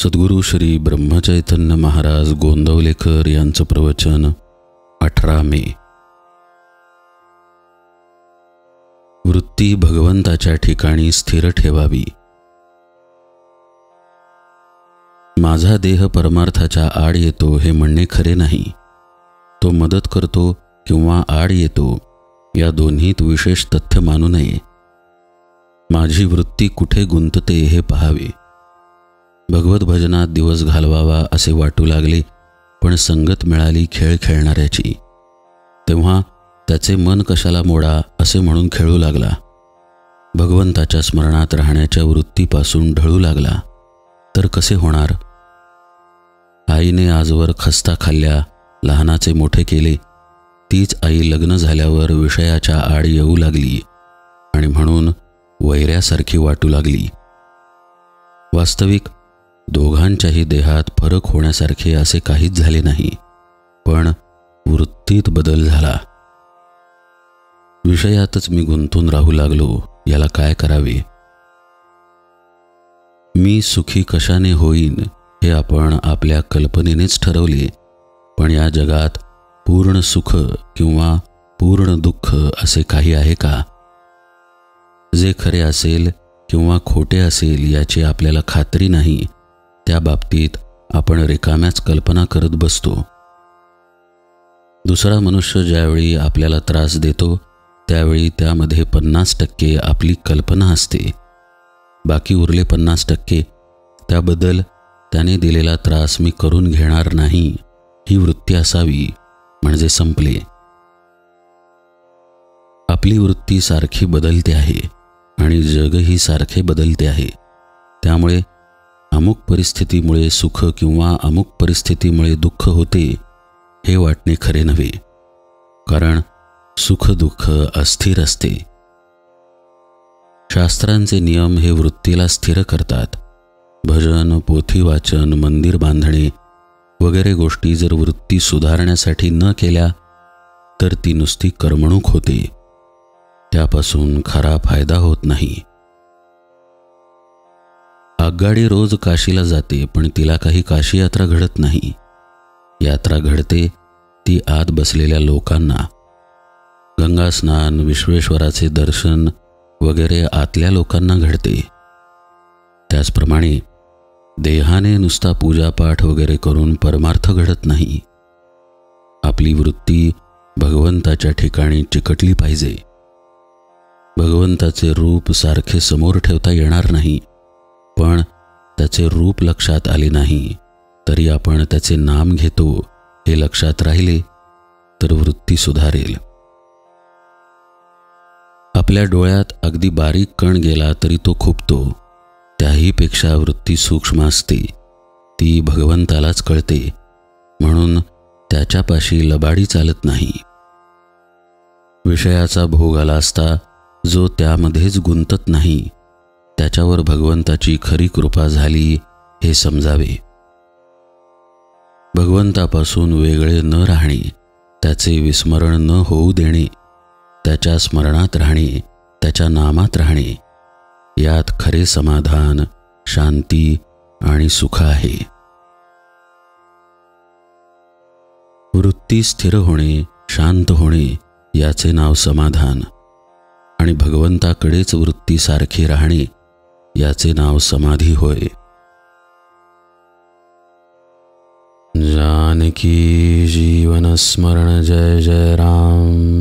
सद्गुरू श्री ब्रह्मचैतन्य महाराज गोंदवलेकर यांचं प्रवचन 18 मे। वृत्ती भगवंताच्या ठिकाणी स्थिर ठेवावी। माझा देह परमार्थाच्या आड येतो हे म्हणणे खरे नाही। तो मदत करतो किंवा आड येतो या दोन्हीत विशेष तथ्य मानू नये। माझी वृत्ती कुठे गुंतते हे पहावे। भगवत भजनात दिवस घालवावा असे वाटू लागले, पण संगत मिळाली खेळ खेळणाऱ्याची, तेव्हा त्याचे मन कशाला मोडा असे म्हणून खेळू लागला। भगवंताच्या स्मरणात राहण्याच्या वृत्तीपासून ढळू लागला तर कसे होणार? आईने आजवर खस्ता खाल्ल्या, लहानाचे मोठे केले, तीच आई लग्न झाल्यावर विषयाच्या आड येऊ लागली आणि म्हणून वैऱ्यासारखी वाटू लागली। वास्तविक दोघांच्याही देहात फरक होण्यासारखे असे काहीच झाले नाही, पण वृत्तीत बदल झाला। विषयातच मी गुंतून राहू लागलो, याला काय करावे? मी सुखी कशाने होईन हे आपण आपल्या कल्पनेनेच ठरवले, पण या जगात पूर्ण सुख किंवा पूर्ण दुःख असे काही आहे का? जे खरे असेल किंवा खोटे असेल याची आपल्याला खात्री नाही, त्या बाबतीत आपण रिकाम्याच कल्पना करत बसतो। दुसरा मनुष्य ज्यावेळी आपल्याला त्रास देतो त्यावेळी त्यामध्ये 50% आपली कल्पना असते, बाकी उरले 50% त्याबद्दल त्याने दिलेला त्रास मी करून घेणार नाही ही वृत्ती असावी, म्हणजे संपले। आपली वृत्ती सारखी बदलते आहे आणि जगही सारखे बदलते आहे, त्यामुळे अमुक परिस्थितीमुळे सुख किंवा अमुक परिस्थितीमुळे दुःख होते हे वाटणे खरे नव्हे, कारण सुख दुःख अस्थिर असते। शास्त्रांचे नियम हे वृत्तीला स्थिर करतात। भजन, पोथी वाचन, मंदिर बांधणे वगैरे गोष्टी जर वृत्ती सुधारण्यासाठी न केल्या तर ती नुसती करमणूक होते, त्यापासून खरा फायदा होत नाही। आगगाडी रोज काशीला जाते, पण तिला काही काशी यात्रा घडत नाही। यात्रा घडते ती आत बसलेल्या लोकांना। गंगा स्नान, विश्वेश्वराचे दर्शन वगैरे आतल्या लोकांना घडते। त्याचप्रमाणे देहाने नुसता पूजापाठ वगैरे करून परमार्थ घडत नाही। आपली वृत्ती भगवंताच्या ठिकाणी चिकटली पाहिजे। भगवंताचे रूप सारखे समोर ठेवता येणार नाही, पण त्याचे रूप लक्षात आले नाही तरी आपण त्याचे नाम घेतो हे लक्षात राहिले तर वृत्ती सुधारेल। आपल्या डोळ्यात अगदी बारीक कण गेला तरी तो खुपतो, त्याहीपेक्षा वृत्ती सूक्ष्म असते, ती भगवंतालाच कळते, म्हणून त्याच्यापाशी लबाडी चालत नाही। विषयाचा भोग आला असता जो त्यामध्येच गुंतत नाही त्याच्यावर भगवंताची खरी कृपा झाली हे समजावे। भगवंतापासून वेगळे न राहणे, त्याचे विस्मरण न होऊ देणे, त्याच्या स्मरणात राहणे, त्याच्या नामात राहणे, यात खरे समाधान, शांती आणि सुख आहे। वृत्ती स्थिर होणे, शांत होणे याचे नाव समाधान, आणि भगवंताकडेच वृत्ती सारखी राहणे याचे नाव समाधी होय। जानकी जीवन स्मरण जय जय राम।